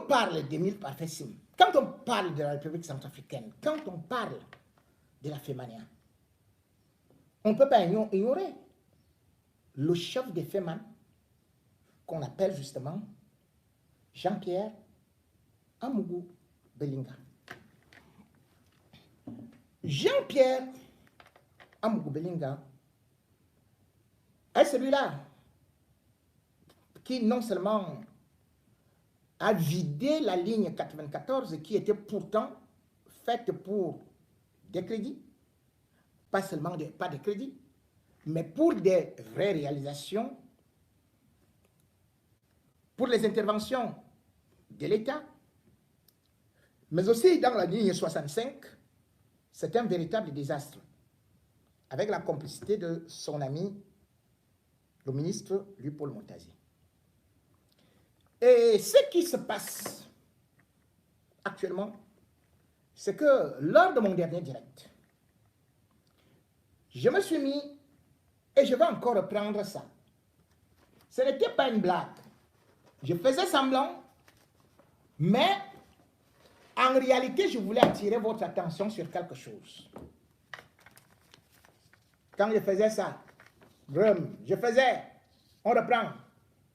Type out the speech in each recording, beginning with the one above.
on parle d'Émile Parfait-Sim, quand on parle de la République centrafricaine, quand on parle de la FEMANIA, on ne peut pas ignorer le chef des FEMAN, qu'on appelle justement Jean-Pierre Amougou Belinga. Jean-Pierre Amougou Belinga est celui-là qui non seulement a vidé la ligne 94 qui était pourtant faite pour des crédits, pas seulement pas des crédits, mais pour des vraies réalisations, pour les interventions de l'État, mais aussi dans la ligne 65, c'est un véritable désastre, avec la complicité de son ami, le ministre Louis-Paul Montazi. Et ce qui se passe actuellement, c'est que lors de mon dernier direct, je me suis mis, et je vais encore reprendre ça. Ce n'était pas une blague. Je faisais semblant, mais en réalité, je voulais attirer votre attention sur quelque chose. Quand je faisais ça, je faisais, on reprend,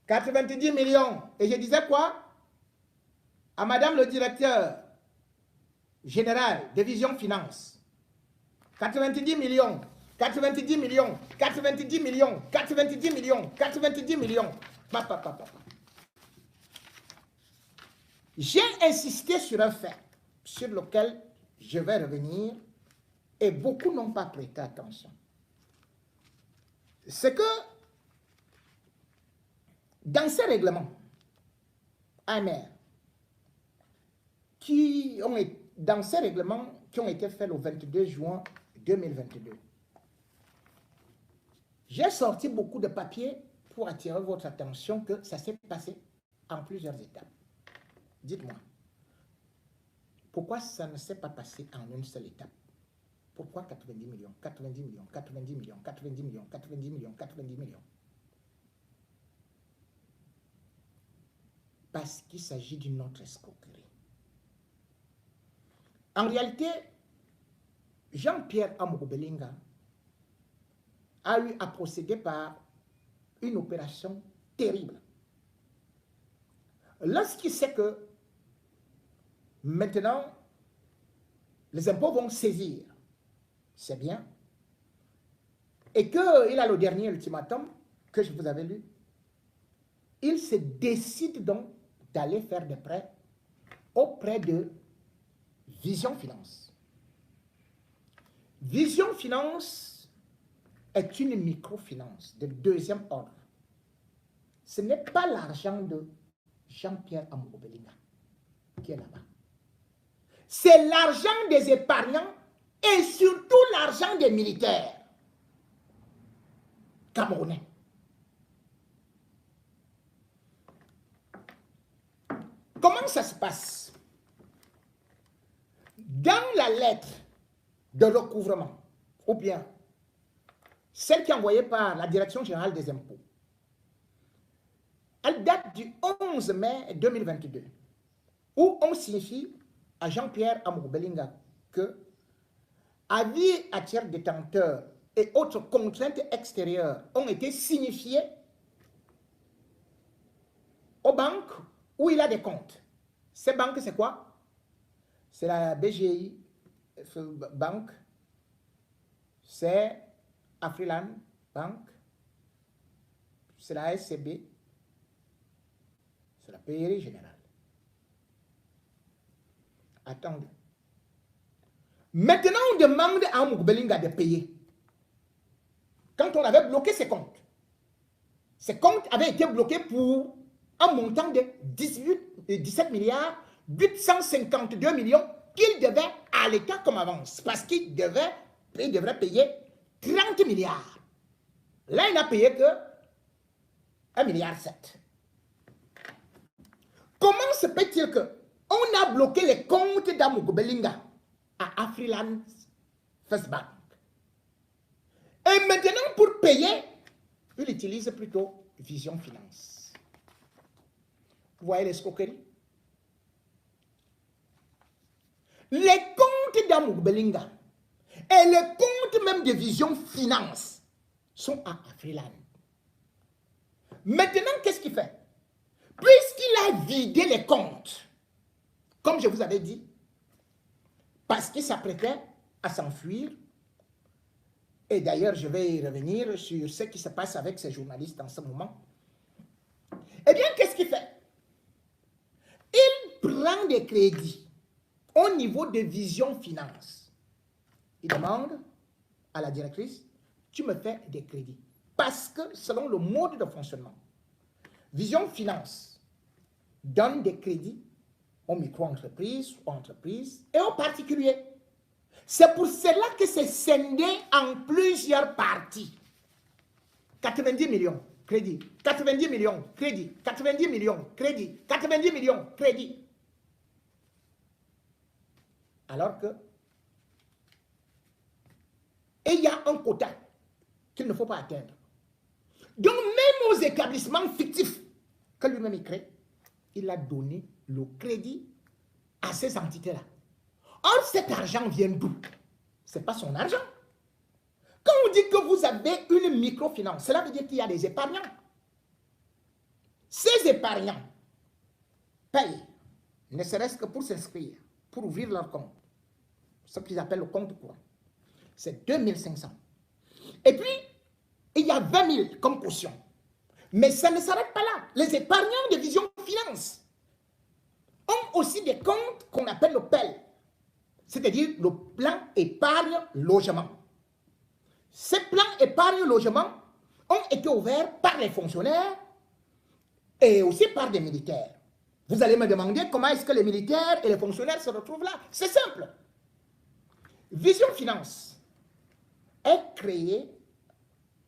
90 millions. Et je disais quoi? À madame le directeur général de Vision Finance, 90 millions, 90 millions, 90 millions, 90 millions, 90 millions. J'ai insisté sur un fait sur lequel je vais revenir et beaucoup n'ont pas prêté attention. C'est que dans ces règlements AMR, qui ont été faits le 22 juin 2022, j'ai sorti beaucoup de papiers pour attirer votre attention que ça s'est passé en plusieurs étapes. Dites-moi, pourquoi ça ne s'est pas passé en une seule étape? Pourquoi 90 millions, 90 millions, 90 millions, 90 millions, 90 millions, 90 millions? Parce qu'il s'agit d'une autre escroquerie. En réalité, Jean-Pierre Amougou Belinga a eu à procéder par une opération terrible. Lorsqu'il sait que maintenant, les impôts vont saisir, c'est bien, et qu'il a le dernier ultimatum que je vous avais lu, il se décide donc d'aller faire des prêts auprès de Vision Finance. Vision Finance est une microfinance de deuxième ordre. Ce n'est pas l'argent de Jean-Pierre Amougou Belinga qui est là-bas. C'est l'argent des épargnants et surtout l'argent des militaires camerounais. Comment ça se passe? Dans la lettre de recouvrement, ou bien celle qui est envoyée par la Direction générale des impôts, elle date du 11 mai 2022, où on signifie à Jean-Pierre Amougou Belinga que avis à tiers détenteur et autres contraintes extérieures ont été signifiées aux banques où il a des comptes. Ces banques, c'est quoi? C'est la BGI Bank, c'est Afriland Bank, c'est la SCB, c'est la Payserie Générale. Attendez. Maintenant, on demande à Amougou Belinga de payer. Quand on avait bloqué ses comptes avaient été bloqués pour un montant de 17 milliards 852 millions qu'il devait à l'État comme avance. Parce qu'il devrait payer 30 milliards. Là, il n'a payé que 1,7 milliard. Comment se peut-il qu'on a bloqué les comptes d'Amougou Belinga à Afriland First Bank? Et maintenant, pour payer, il utilise plutôt Vision Finance. Vous voyez l'escroquerie? Les comptes d'Amour Belinga et les comptes même de Vision Finance sont à Afriland. Maintenant, qu'est-ce qu'il fait? Puisqu'il a vidé les comptes, comme je vous avais dit, parce qu'il s'apprêtait à s'enfuir, et d'ailleurs, je vais y revenir sur ce qui se passe avec ces journalistes en ce moment. Eh bien, qu'est-ce qu'il fait? Il prend des crédits au niveau de Vision Finance. Il demande à la directrice, tu me fais des crédits. Parce que selon le mode de fonctionnement, Vision Finance donne des crédits aux micro-entreprises, aux entreprises et aux particuliers. C'est pour cela que c'est scindé en plusieurs parties. 90 millions, crédit. 90 millions, crédit. 90 millions, crédit. 90 millions, crédit. Alors que, et il y a un quota qu'il ne faut pas atteindre. Donc, même aux établissements fictifs que lui-même crée, il a donné le crédit à ces entités-là. Or, cet argent vient d'où? Ce n'est pas son argent. Quand on dit que vous avez une microfinance, cela veut dire qu'il y a des épargnants. Ces épargnants payent, ne serait-ce que pour s'inscrire, pour ouvrir leur compte, ce qu'ils appellent le compte courant. C'est 2500. Et puis, il y a 20 000 comme caution. Mais ça ne s'arrête pas là. Les épargnants de Vision Finance ont aussi des comptes qu'on appelle le PEL, c'est-à-dire le plan épargne-logement. Ces plans épargne-logement ont été ouverts par les fonctionnaires et aussi par des militaires. Vous allez me demander comment est-ce que les militaires et les fonctionnaires se retrouvent là. C'est simple. Vision Finance est créée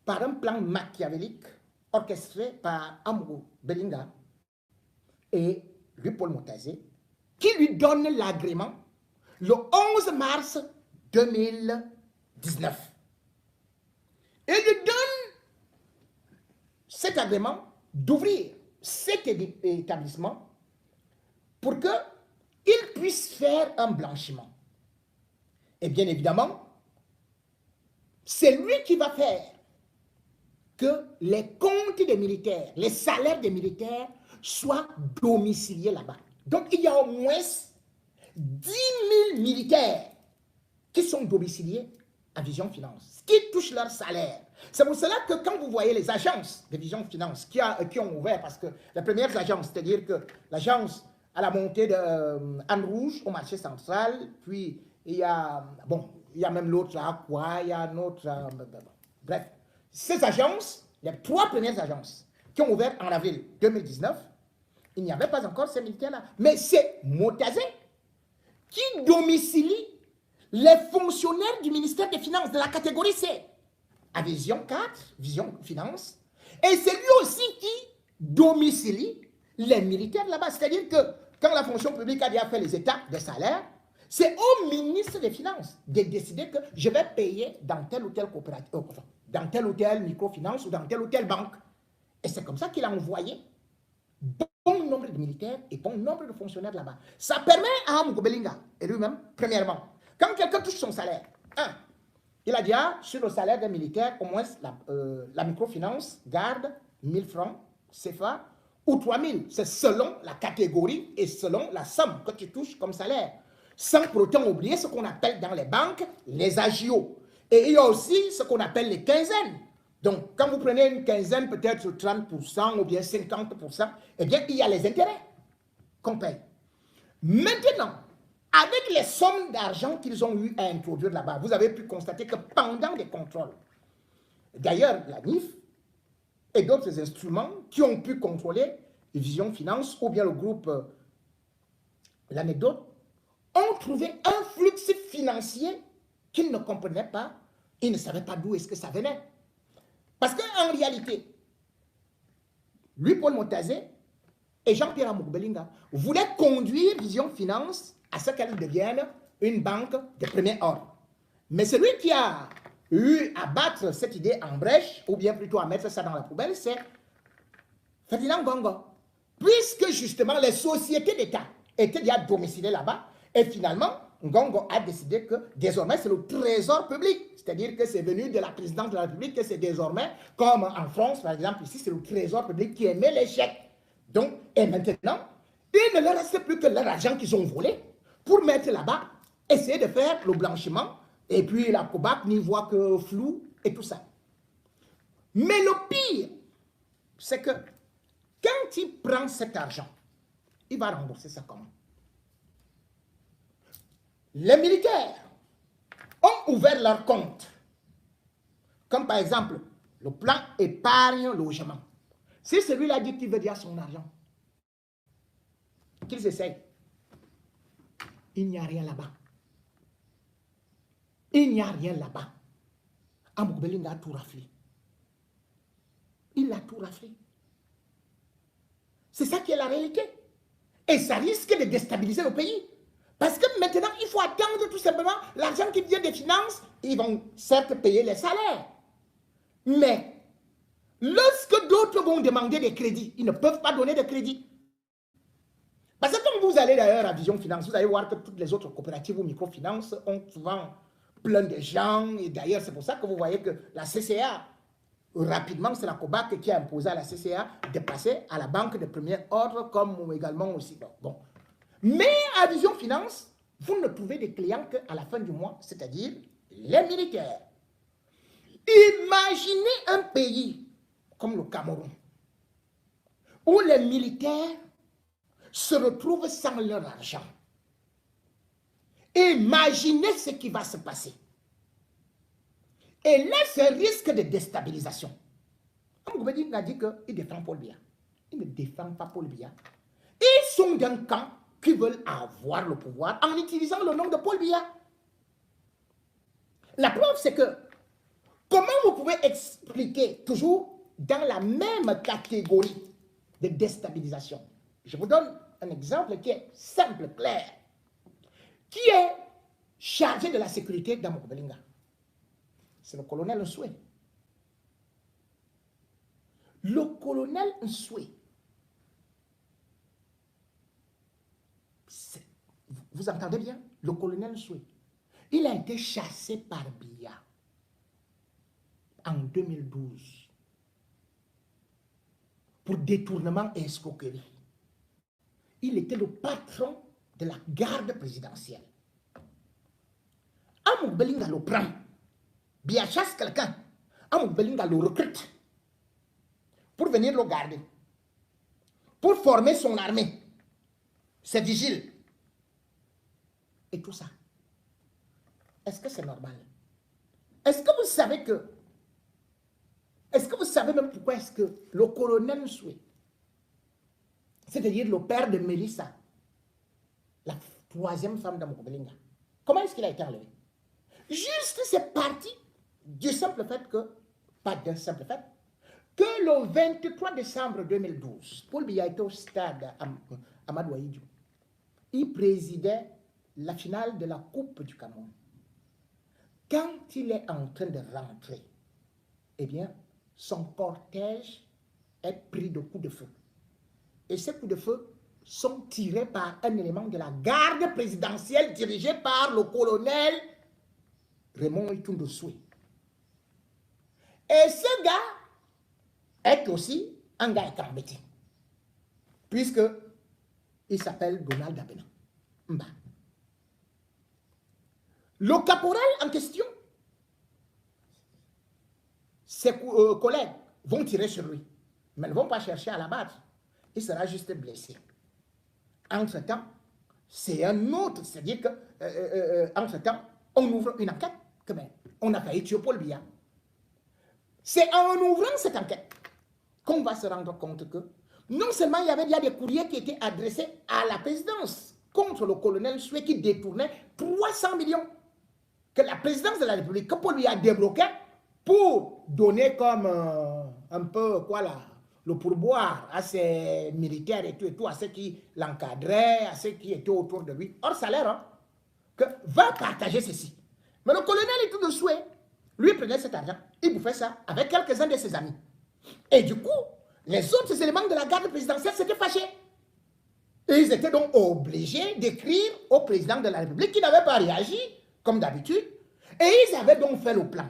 par un plan machiavélique orchestré par Amour Belinga et Louis-Paul Montazé, qui lui donne l'agrément le 11 mars 2019. Et lui donne cet agrément d'ouvrir cet établissement pour qu'il puisse faire un blanchiment. Et bien évidemment, c'est lui qui va faire que les comptes des militaires, les salaires des militaires soient domiciliés là-bas. Donc, il y a au moins 10 000 militaires qui sont domiciliés à Vision Finance, qui touchent leur salaire. C'est pour cela que quand vous voyez les agences de Vision Finance qui ont ouvert, parce que les premières agences, c'est-à-dire que l'agence à la montée de Anne Rouge au marché central, puis il y a, bon, il y a même l'autre là, quoi, il y a un autre, bref. Ces agences, les 3 premières agences qui ont ouvert en avril 2019, il n'y avait pas encore ces militaires-là. Mais c'est Montazé qui domicilie les fonctionnaires du ministère des Finances de la catégorie C à Vision 4, Vision Finance. Et c'est lui aussi qui domicilie les militaires là-bas. C'est-à-dire que quand la fonction publique a déjà fait les états de salaire, c'est au ministre des Finances de décider que je vais payer dans telle ou telle coopérative, dans telle ou telle microfinance ou dans telle ou telle banque. Et c'est comme ça qu'il a envoyé bon nombre de militaires et bon nombre de fonctionnaires là-bas. Ça permet à Amour Belinga et lui-même, premièrement, quand quelqu'un touche son salaire, il a déjà sur le salaire des militaires, au moins la microfinance garde 1000 francs CFA ou 3000. C'est selon la catégorie et selon la somme que tu touches comme salaire. Sans pour autant oublier ce qu'on appelle dans les banques les agios. Et il y a aussi ce qu'on appelle les quinzaines. Donc, quand vous prenez une quinzaine, peut-être 30% ou bien 50%, eh bien, il y a les intérêts qu'on paye. Maintenant, avec les sommes d'argent qu'ils ont eu à introduire là-bas, vous avez pu constater que pendant des contrôles, d'ailleurs, la NIF et d'autres instruments qui ont pu contrôler Vision Finance ou bien le groupe L'Anecdote, ont trouvé un flux financier qu'ils ne comprenaient pas, ils ne savaient pas d'où est-ce que ça venait. Parce qu'en réalité, Louis-Paul Montazé et Jean-Pierre Amour Belinga voulaient conduire Vision Finance à ce qu'elle devienne une banque de premier ordre. Mais celui qui a eu à battre cette idée en brèche, ou bien plutôt à mettre ça dans la poubelle, c'est Ferdinand Gongo. Puisque justement les sociétés d'État étaient déjà domiciliées là-bas, et finalement, Ngongo a décidé que désormais c'est le trésor public. C'est-à-dire que c'est venu de la présidence de la République que c'est désormais, comme en France par exemple, ici c'est le trésor public qui émet les chèques. Donc, et maintenant, il ne leur reste plus que leur argent qu'ils ont volé pour mettre là-bas, essayer de faire le blanchiment, et puis la COBAC n'y voit que flou et tout ça. Mais le pire, c'est que quand il prend cet argent, il va rembourser ça comment? Les militaires ont ouvert leur compte, comme par exemple le plan épargne logement. Si celui-là dit qu'il veut dire son argent, qu'ils essayent, il n'y a rien là-bas. Il n'y a rien là-bas. Amouk Bellinga a tout raflé. Il a tout raflé. C'est ça qui est la réalité. Et ça risque de déstabiliser le pays. Parce que maintenant, il faut attendre tout simplement l'argent qui vient des finances. Ils vont certes payer les salaires. Mais lorsque d'autres vont demander des crédits, ils ne peuvent pas donner de crédit. Parce que quand vous allez d'ailleurs à Vision Finance, vous allez voir que toutes les autres coopératives ou microfinances ont souvent plein de gens. Et d'ailleurs, c'est pour ça que vous voyez que la CCA, rapidement, c'est la COBAC qui a imposé à la CCA de passer à la banque de premier ordre, comme également aussi. Bon. Mais à Vision Finance, vous ne trouvez des clients qu'à la fin du mois, c'est-à-dire les militaires. Imaginez un pays comme le Cameroun, où les militaires se retrouvent sans leur argent. Imaginez ce qui va se passer. Et là, c'est un risque de déstabilisation. Amouk a dit qu'il défend Paul Biya. Il ne défend pas Paul Biya. Ils sont d'un camp qui veulent avoir le pouvoir en utilisant le nom de Paul Biya. La preuve, c'est que comment vous pouvez expliquer toujours dans la même catégorie de déstabilisation? Je vous donne un exemple qui est simple, clair. Qui est chargé de la sécurité d'Amouk Bellinga? C'est le colonel Nsoué. Le colonel Nsoué, vous entendez bien? Le colonel Nsoué, il a été chassé par Biya en 2012 pour détournement et escroquerie. Il était le patron de la garde présidentielle. Amouk Bellinga le prend. Biya chasse quelqu'un. Amouk Bellinga le recrute pour venir le garder, pour former son armée, ses vigiles, et tout ça. Est-ce que c'est normal? Est-ce que vous savez que, est-ce que vous savez même pourquoi est-ce que le colonel Nsoué, c'est-à-dire le père de Mélissa, la troisième femme d'Amouk Bellinga, comment est-ce qu'il a été enlevé? Juste c'est parti du simple fait que, pas d'un simple fait, que le 23 décembre 2012, Paul Biya était au stade Amadou Ahidjo. Il présidait la finale de la Coupe du Cameroun. Quand il est en train de rentrer, eh bien, son cortège est pris de coups de feu. Et ces coups de feu sont tirés par un élément de la garde présidentielle dirigée par le colonel Raymond Itoundou Nsoué. Et ce gars est aussi un gars embêté, puisque il s'appelle Donald Abena Mba. Le caporal en question, ses collègues vont tirer sur lui, mais ne vont pas chercher à l'abattre. Il sera juste blessé. Entre-temps, c'est un autre, c'est-à-dire que, entre-temps, on ouvre une enquête, que même, on a failli tuer Paul Biya. C'est en ouvrant cette enquête qu'on va se rendre compte que non seulement il y avait des courriers qui étaient adressés à la présidence contre le colonel Nsoué qui détournait 300 millions que la présidence de la République, que Paul Biya débloqué pour donner comme un peu quoi là, le pourboire à ses militaires et tout, à ceux qui l'encadraient, à ceux qui étaient autour de lui, hors salaire, hein, que va partager ceci. Mais le colonel Itoundou Nsoué, lui prenait cet argent, il bouffait ça avec quelques-uns de ses amis. Et du coup, les autres éléments de la garde présidentielle s'étaient fâchés. Et ils étaient donc obligés d'écrire au président de la République qui n'avait pas réagi, comme d'habitude. Et ils avaient donc fait le plan.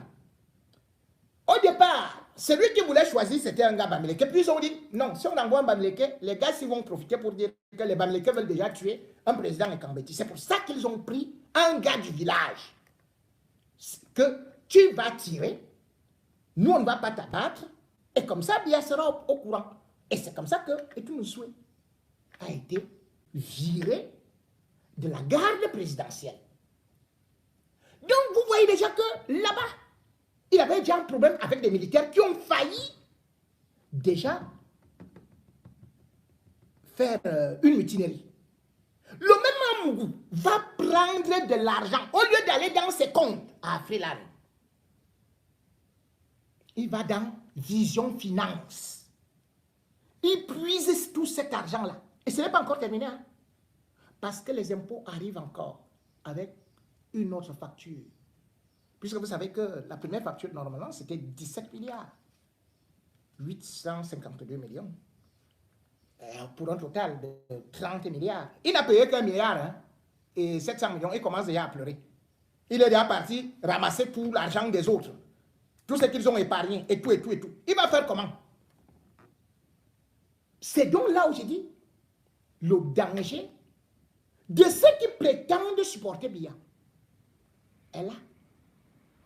Au départ, celui qui voulait choisir, c'était un gars Bamileke. Puis ils ont dit, non, si on envoie un Bamileke, les gars, ils vont profiter pour dire que les Bamileke veulent déjà tuer un président Ekambeti. C'est pour ça qu'ils ont pris un gars du village. Que tu vas tirer, nous, on ne va pas t'abattre, et comme ça, Biya sera au courant. Et c'est comme ça que Etunusue a été viré de la garde présidentielle. Donc, vous voyez déjà que là-bas, il avait déjà un problème avec des militaires qui ont failli déjà faire une mutinerie. Le même Amougou va prendre de l'argent au lieu d'aller dans ses comptes à Afrilan. Il va dans Vision Finance. Il puise tout cet argent-là. Et ce n'est pas encore terminé. Hein? Parce que les impôts arrivent encore avec une autre facture. Puisque vous savez que la première facture, normalement, c'était 17 milliards. 852 millions. Pour un total de 30 milliards. Il n'a payé qu'un milliard. Hein? Et 700 millions, il commence déjà à pleurer. Il est déjà parti ramasser tout l'argent des autres. Tout ce qu'ils ont épargné, et tout, et tout, et tout. Il va faire comment? C'est donc là où j'ai dit le danger de ceux qui prétendent supporter Biya. Et là,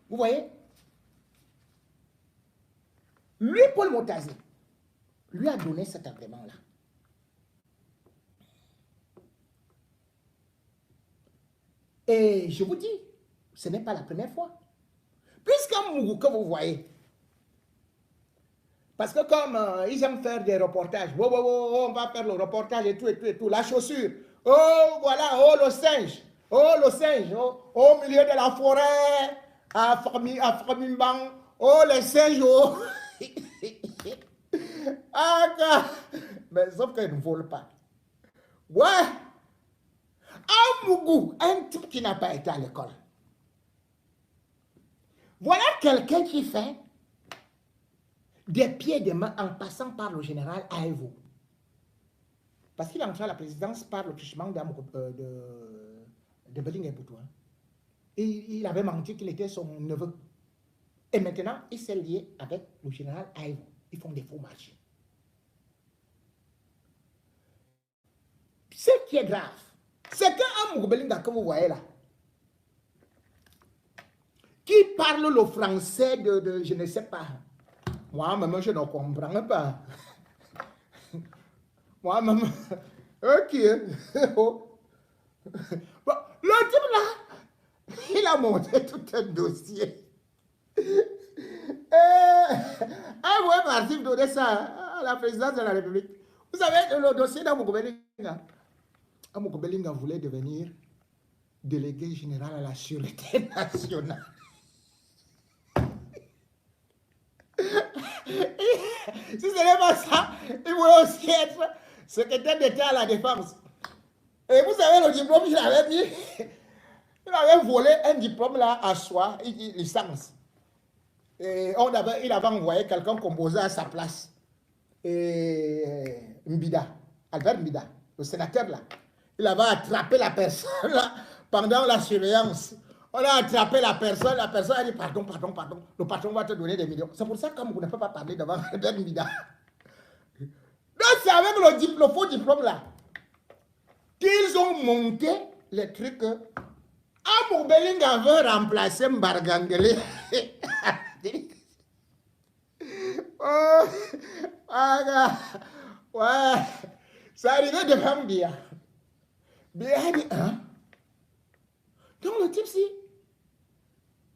vous voyez, lui, Paul Motazi, lui a donné cet agrément-là. Et je vous dis, ce n'est pas la première fois. Puisqu'en Mougou, que vous voyez, parce que comme ils aiment faire des reportages, on va faire le reportage et tout, et tout, et tout, la chaussure, oh voilà, oh le singe, au milieu de la forêt, à Framimbang, oh les singes, oh. Ah, mais sauf qu'ils ne volent pas. Ouais, un Mougou, un type qui n'a pas été à l'école. Voilà quelqu'un qui fait des pieds et des mains en passant par le général Aevo. Parce qu'il est entré à la présidence par le truchement de Beling et Boutou. Et il avait menti qu'il était son neveu. Et maintenant, il s'est lié avec le général Aevo. Ils font des faux marchés. Ce qui est grave, c'est qu'un Mougoubelinga que vous voyez là, qui parle le français de je ne sais pas. Moi-même, je ne comprends pas. Moi-même, ok. Bon, le type là, il a monté tout un dossier. Un ouais parti donner ça à la présidence de la République. Vous savez, le dossier d'Amoukou-Belinga. Amoukou-Belinga voulait devenir délégué général à la sûreté nationale. Si ce n'est pas ça, il voulait aussi être secrétaire d'État à la défense. Et vous savez, le diplôme qu'il avait mis, il avait volé un diplôme là à soi, licence. Et il avait envoyé quelqu'un composé à sa place. Et Mbida, Albert Mbida, le sénateur là, il avait attrapé la personne là pendant la surveillance. On a attrapé la personne a dit pardon, le patron va te donner des millions. C'est pour ça que vous ne pouvez pas parler devant Albert Mbida. Donc c'est avec le faux diplôme là qu'ils ont monté les trucs. Amoukou-Belinga veut remplacer Mbargangele. Oh, ouais, ça arrivait devant Biya. Biya dit, hein? Donc le type, si,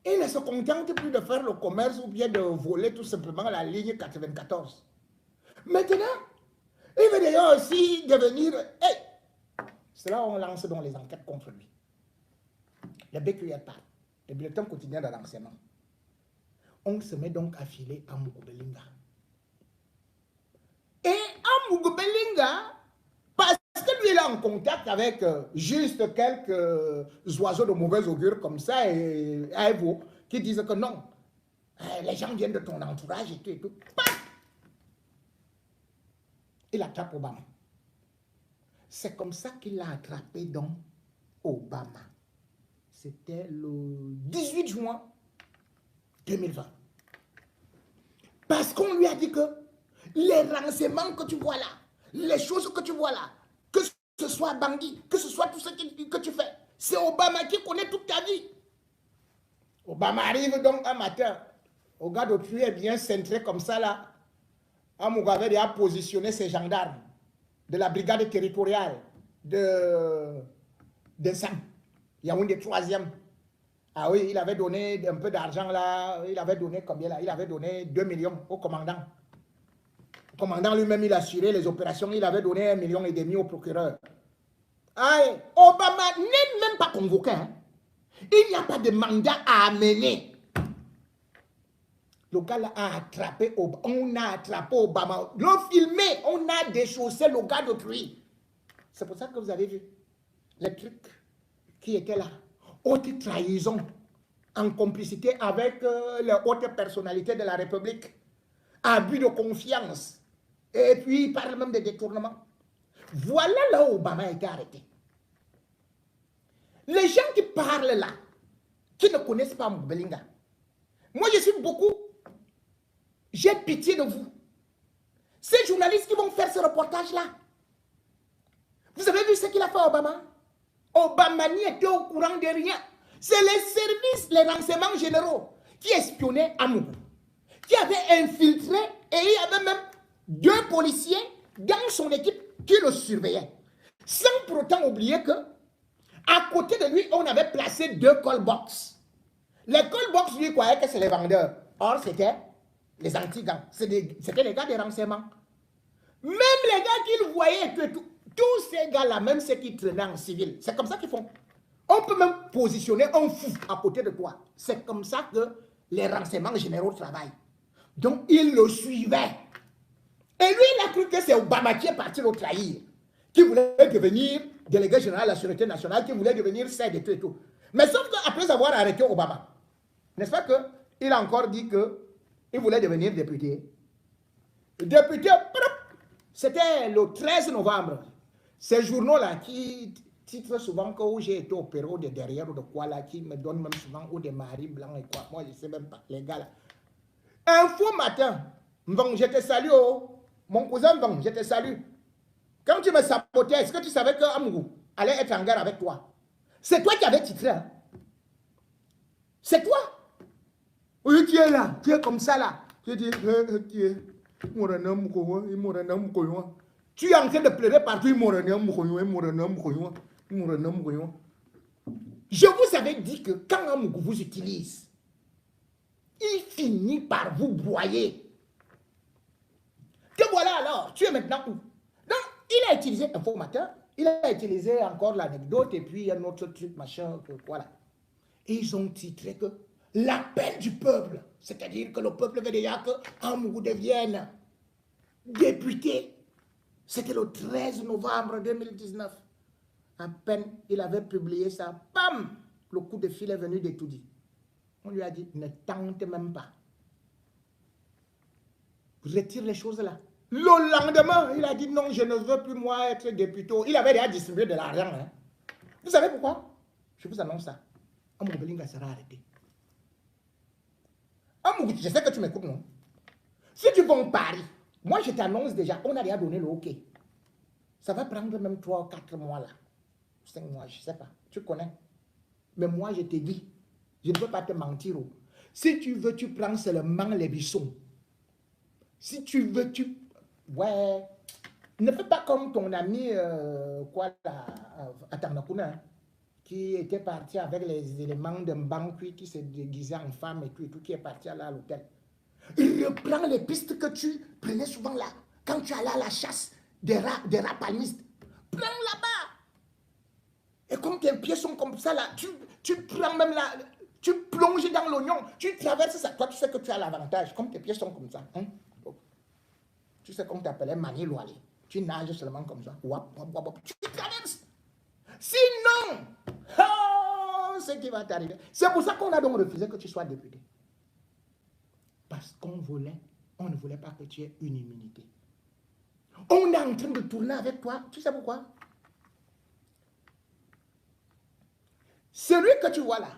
il ne se contente plus de faire le commerce ou bien de voler tout simplement la ligne 94. Maintenant, il veut d'ailleurs aussi devenir... Hey, c'est là où on lance donc les enquêtes contre lui. Le BQR parle, le bulletin quotidien de renseignement. On se met donc à filer à Amoukou-Belinga. Et Amoukou-Belinga, parce que lui il est en contact avec juste quelques oiseaux de mauvaise augure comme ça, et Aevo, qui disent que non, les gens viennent de ton entourage et tout et tout. Paf! Il attrape Obama. C'est comme ça qu'il l'a attrapé dans Obama. C'était le 18 juin 2020. Parce qu'on lui a dit que les renseignements que tu vois là, les choses que tu vois là, que ce soit Bangui, que ce soit tout ce que tu fais, c'est Obama qui connaît toute ta vie. Obama arrive donc un matin, au gars d'autrui est bien centré comme ça là. Mugabe a positionné ses gendarmes de la brigade territoriale de Sam. Yaoundé 3e. Ah oui, il avait donné un peu d'argent là. Il avait donné combien là? Il avait donné 2 millions au commandant. Le commandant lui-même, il a assuré les opérations. Il avait donné 1,5 million au procureur. Aïe, Obama n'est même pas convoqué. Hein. Il n'y a pas de mandat à amener. Le gars là a attrapé Obama. On a attrapé Obama. Le filmé, on a déchaussé le gars d'autrui. C'est pour ça que vous avez vu les trucs qui étaient là. Haute trahison en complicité avec les hautes personnalités de la République. Abus de confiance. Et puis il parle même de détournement. Voilà là où Obama a été arrêté. Les gens qui parlent là, qui ne connaissent pas Moubelinga, moi je suis beaucoup, j'ai pitié de vous. Ces journalistes qui vont faire ce reportage-là, vous avez vu ce qu'il a fait Obama? Obama n'y était au courant de rien. C'est les services, les renseignements généraux qui espionnaient Amougou, qui avaient infiltré, et il y avait même 2 policiers dans son équipe qui le surveillaient. Sans pour autant oublier que à côté de lui, on avait placé 2 call box. Les call box, lui, croyaient que c'est les vendeurs. Or, c'était les anti-gants. C'était les gars des renseignements. Même les gars qu'ils voyaient, tous ces gars-là, même ceux qui traînaient en civil, c'est comme ça qu'ils font. On peut même positionner un fou à côté de toi. C'est comme ça que les renseignements généraux travaillent. Donc, ils le suivaient. Et lui, il a cru que c'est Obama qui est parti le trahir, qui voulait devenir délégué général de la Sûreté nationale, qui voulait devenir CED et tout et tout. Mais sauf qu'après avoir arrêté Obama, n'est-ce pas qu'il a encore dit qu'il voulait devenir député. Député, c'était le 13 novembre. Ces journaux-là qui titrent souvent que j'ai été opéré de derrière ou de quoi là, qui me donnent même souvent ou des maris blancs et quoi. Moi, je ne sais même pas, les gars là. Info matin, je te salue, oh. Mon cousin, je te salue. Quand tu me sabotais, est-ce que tu savais que Amougou allait être en guerre avec toi? C'est toi qui avais titré. Hein? C'est toi. Oui, tu es là, tu es comme ça là. Tu dis, tu es. Tu es en train de pleurer partout. Je vous avais dit que quand Amougou vous utilise, il finit par vous broyer. Que voilà alors, tu es maintenant où? Donc, il a utilisé informateur, il a utilisé encore l'anecdote et puis un autre truc, machin, voilà. Et ils ont titré que l'appel du peuple, c'est-à-dire que le peuple veut déjà que Amougou devienne député. C'était le 13 novembre 2019. À peine il avait publié ça, bam, le coup de fil est venu de tout dit. On lui a dit, ne tente même pas. Retire les choses là. Le lendemain, il a dit non, je ne veux plus moi être député. Il avait déjà distribué de l'argent. Hein. Vous savez pourquoi? Je vous annonce ça. Amougou Belinga sera arrêté. Amougou, je sais que tu m'écoutes, non? Si tu vas en Paris, moi je t'annonce déjà, on a déjà donné le OK. Ça va prendre même 3 ou 4 mois là. 5 mois, je ne sais pas. Tu connais. Mais moi je te dis, je ne peux pas te mentir. Si tu veux, tu prends seulement les buissons. Si tu veux, tu... Ouais. Ne fais pas comme ton ami, Atanakuna, qui était parti avec les éléments d'un banquier qui s'est déguisé en femme et tout, qui est parti là à l'hôtel. Il reprend les pistes que tu prenais souvent là, quand tu allais à la chasse des rats palmistes. Prends là-bas. Et comme tes pieds sont comme ça là, tu prends même là, tu plonges dans l'oignon, tu traverses ça. Toi, tu sais que tu as l'avantage, comme tes pieds sont comme ça. Hein? Tu sais qu'on t'appelait Mani Loali. Tu nages seulement comme ça. Tu traverses. Sinon, oh, ce qui va t'arriver. C'est pour ça qu'on a donc refusé que tu sois député. Parce on ne voulait pas que tu aies une immunité. On est en train de tourner avec toi. Tu sais pourquoi? Celui que tu vois là,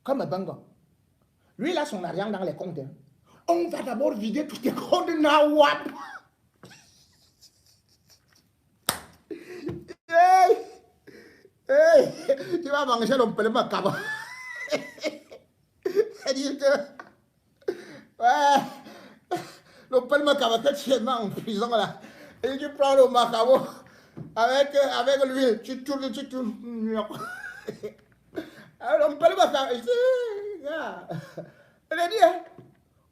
comme Bango, lui, il a son argent dans les comptes. Hein. On va d'abord vider tous tes comptes Nawab. Hey, hey, tu vas manger le pelé macabre. C'est-à-dire que, ouais, le pelé macabre que tu es en prison là, et tu prends le macabre avec l'huile, tu tournes, tu tournes. Alors, le pelé macabre, elle a dit, hein,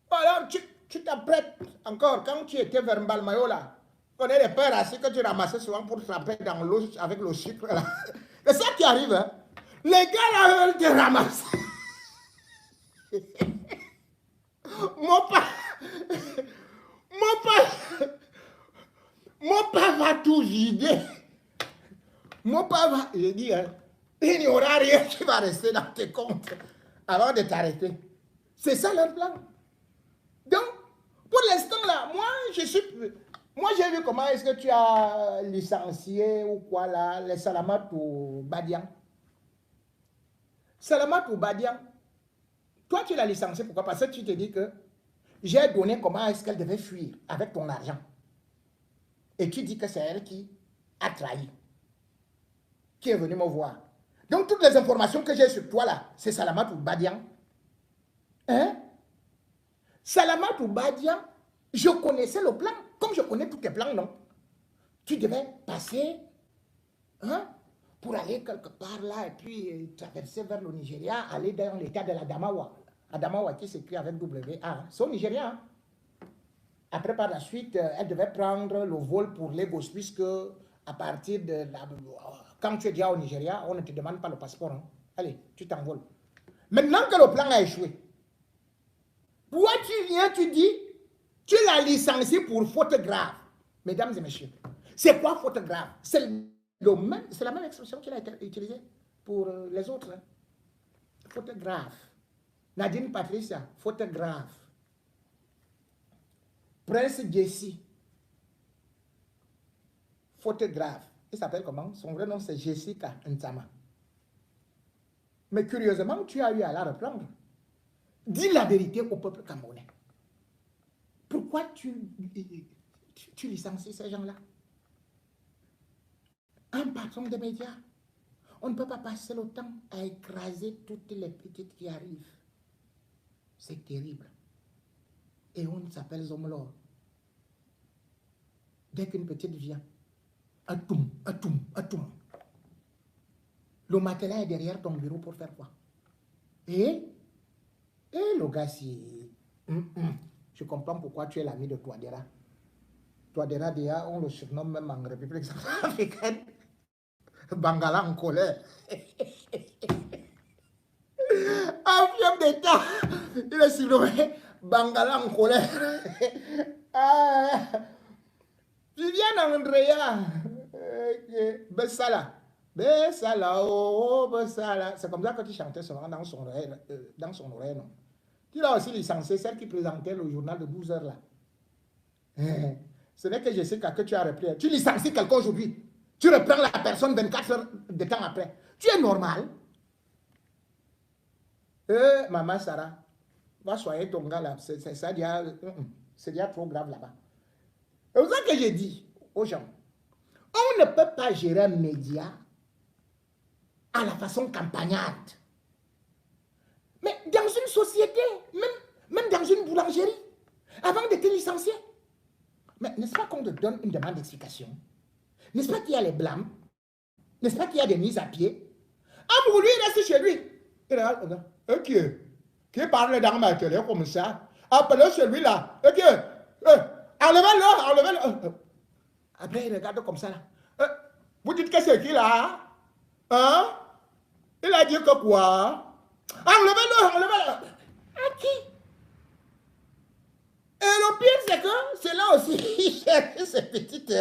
voilà, tu t'apprêtes encore, quand tu étais vers Mbalmayo là, on est les pères assis que tu ramassais souvent pour tremper dans l'eau avec le sucre là. C'est ça qui arrive, hein. Les gars là, ils te ramassent. Mon père, mon père, mon père va tout vider. Mon père va, je dis, hein, il n'y aura rien qui va rester dans tes comptes avant de t'arrêter. C'est ça leur plan. Donc, pour l'instant là, moi j'ai vu comment est-ce que tu as licencié ou quoi là, les Salamatou Badian. Salamatou Badian, toi tu l'as licencié, pourquoi? Parce que tu te dis que j'ai donné comment est-ce qu'elle devait fuir avec ton argent. Et tu dis que c'est elle qui a trahi, qui est venue me voir. Donc toutes les informations que j'ai sur toi là, c'est Salamatou Badian. Hein? Salamatou Badian, je connaissais le plan, comme je connais tous tes plans, non? Tu devais passer, hein, pour aller quelque part là, et puis traverser vers le Nigeria, aller dans l'état de l'Adamawa. Adamawa qui s'écrit avec W-A. C'est au Nigeria. Hein? Après, par la suite, elle devait prendre le vol pour Lagos, puisque à partir de la, quand tu es déjà au Nigeria, on ne te demande pas le passeport. Hein? Allez, tu t'envoles. Maintenant que le plan a échoué, toi tu viens, tu dis, tu l'as licencié pour faute grave. Mesdames et messieurs, c'est quoi faute grave? C'est la même expression qu'il a utilisée pour les autres. Hein? Faute grave. Nadine Patricia, faute grave. Prince Jesse, faute grave. Il s'appelle comment? Son vrai nom c'est Jessica Ntama. Mais curieusement, tu as eu à la reprendre. Dis la vérité au peuple camerounais. Pourquoi tu licencies ces gens-là? Un patron de médias, on ne peut pas passer le temps à écraser toutes les petites qui arrivent. C'est terrible. Et on s'appelle Zomlor. Dès qu'une petite vient, atoum, atoum, atoum. Le matelas est derrière ton bureau pour faire quoi? Et le gars, si... Je comprends pourquoi tu es l'ami de Touadéra. Touadéra, déjà, on le surnomme même en République centrafricaine. Bangala en colère. Un fief d'État, il est surnommé Bangala en colère. Viviane Andrea, Bessala. Bessala, oh, Bessala. C'est comme ça que tu chantais souvent dans son oreille, non? Tu l'as aussi licencié, celle qui présentait le journal de 12 heures là. Ce n'est que Jessica que tu as repris. Tu licencies quelqu'un aujourd'hui. Tu reprends la personne 24 heures de temps après. Tu es normal. Maman Sarah, va soigner ton gars là. C'est déjà trop grave là-bas. C'est pour ça que j'ai dit aux gens, on ne peut pas gérer un média à la façon campagnarde. Mais dans une société, même dans une boulangerie, avant de te licencier, mais n'est-ce pas qu'on te donne une demande d'explication? N'est-ce pas qu'il y a les blâmes? N'est-ce pas qu'il y a des mises à pied? Ah, lui, il reste chez lui. Il regarde, ok, qui parle dans ma télé comme ça? Appelez celui-là. Ok, enlevez-le. Après, il regarde comme ça là. Vous dites que c'est qui là? Hein? Il a dit que quoi? Enlevez-le. À qui? Et le pire, c'est que c'est là aussi, il cherche ces petites.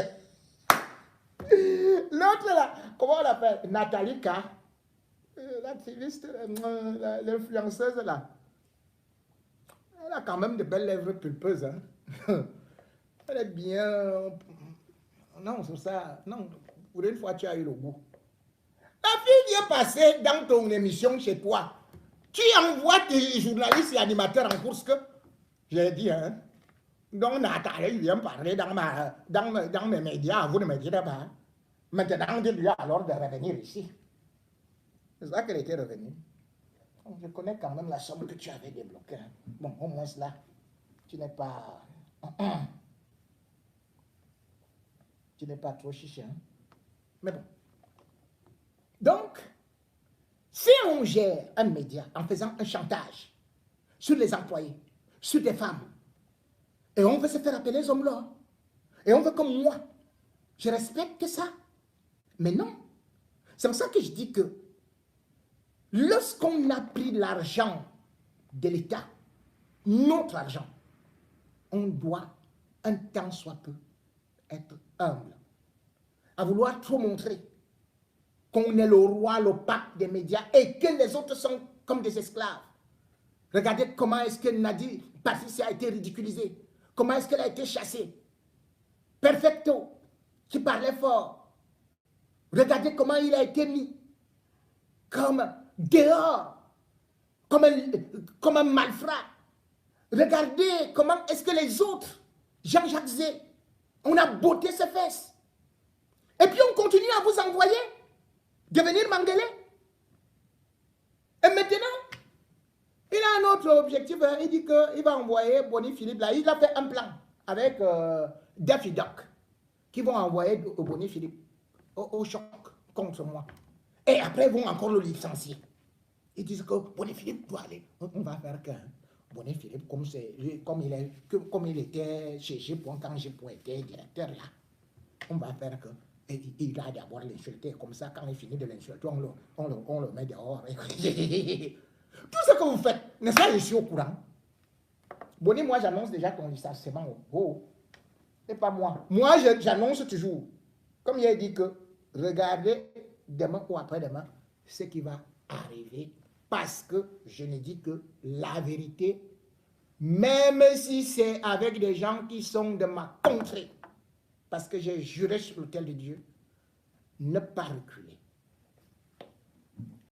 L'autre là, comment on l'appelle? Nathalie K. L'activiste, l'influenceuse là. Elle a quand même de belles lèvres pulpeuses. Hein? Elle est bien. Non, c'est ça. Non, pour une fois, tu as eu le goût. Elle fille vient passer dans ton émission chez toi. Tu envoies tes journalistes et animateurs en course que, j'ai dit, hein, donc Nathalie vient parler dans mes médias, vous ne me direz pas. Maintenant, dis-lui alors de revenir ici. C'est ça qu'elle était revenue. Je connais quand même la somme que tu avais débloquée. Bon, au moins là, tu n'es pas... tu n'es pas trop chiche, hein? Mais bon. Donc, si on gère un média en faisant un chantage sur les employés, sur des femmes, et on veut se faire appeler les hommes là, et on veut comme moi, je respecte ça. Mais non. C'est pour ça que je dis que lorsqu'on a pris l'argent de l'État, notre argent, on doit un temps soit peu être humble. À vouloir trop montrer qu'on est le roi, le pape des médias et que les autres sont comme des esclaves. Regardez comment est-ce que Nadir Patricia a été ridiculisée. Comment est-ce qu'elle a été chassée. Perfecto, qui parlait fort. Regardez comment il a été mis comme dehors, comme un malfrat. Regardez comment est-ce que les autres, Jean-Jacques Zé, on a botté ses fesses. Et puis on continue à vous envoyer de venir m'engueuler. Et maintenant, il a un autre objectif. Hein. Il dit qu'il va envoyer Bonnie Philippe là. Il a fait un plan avec Daffy Duck qui vont envoyer Bonnie Philippe au choc contre moi. Et après, ils vont encore le licencier. Ils disent que Bonnie Philippe doit aller. On va faire qu'un Bonnie Philippe, comme il était chez G.Point, quand G.Point était directeur là, on va faire que il a d'abord l'insulter. Comme ça, quand il finit de l'insulter, on le met dehors. Tout ce que vous faites, n'est-ce pas, je suis au courant. Bonnie, moi, j'annonce déjà ton licenciement. Oh, c'est pas moi. Moi, j'annonce toujours. Comme il a dit que, regardez, demain ou après-demain, ce qui va arriver. Parce que je ne dis que la vérité, même si c'est avec des gens qui sont de ma contrée, parce que j'ai juré sur l'autel de Dieu, ne pas reculer.